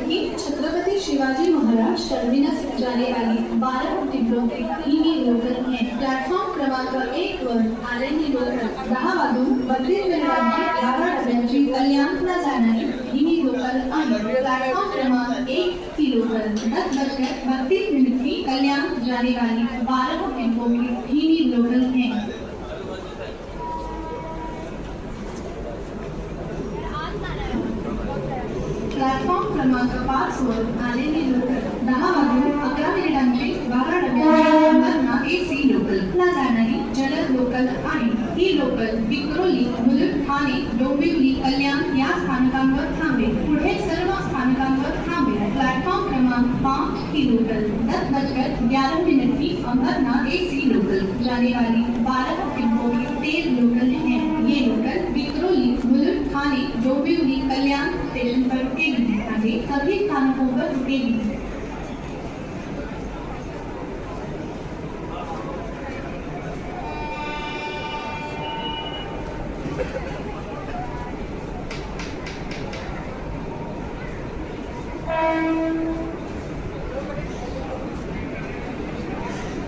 ही Chhatrapati Shivaji Maharaj terminus जाने वाली 12 डिब्बों ही लोकल है। प्लॅटफॉर्म क्रमांक 1 वर आलेली लोकल 10 वाजून 32 मिनिटांची 11 डब्यांची कल्याणला जाणारी ही लोकल आहे। प्लॅटफॉर्म क्रमांक 1 की लोकल 10:32 मिनट की कल्याण जाने वाली 12 डिब्बों ही लोकल है। प्लॅटफॉर्म क्रमांक 5 वर आलेली लोकल 10 वाजून 11 मिनिटांची 12 डब्यांची अंबरनाथ AC लोकल ला जाणारी जलद लोकल आहे। ही लोकल विक्रोली, मुलुंड, ठाणे, डोंबिवली, कल्याण या स्थानकांवर थांबेल। पुढे सर्व स्थानकांवर थांबेल। प्लॅटफॉर्म क्रमांक 5 की लोकल 10:11 मिनट की अंबरनाथ AC लोकल जाने वाली 12 डिब्बों की 13 लोकल है। ये लोकल विक्रोली, मुलुंड, ठाणे, डोंबिवली, कल्याण स्टेशन पर रुकेगी। आगे सभी स्थानकों पर रुकेगी।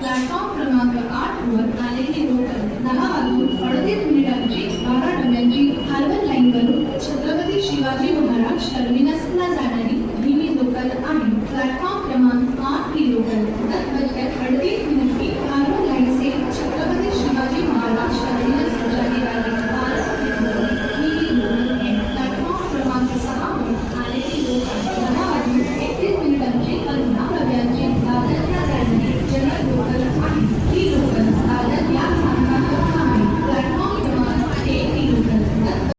प्लॅटफॉर्म क्रमांक 8 वर आलेली लोकल 10 वाजून 38 मिनिटांची 12 डब्यांची हार्बर लाईन वरून छत्रपति शिवाजी महाराज टर्मिनसला जाणारी ही लोकल आहे। प्लॅटफॉर्म क्रमांक 8 की लोकल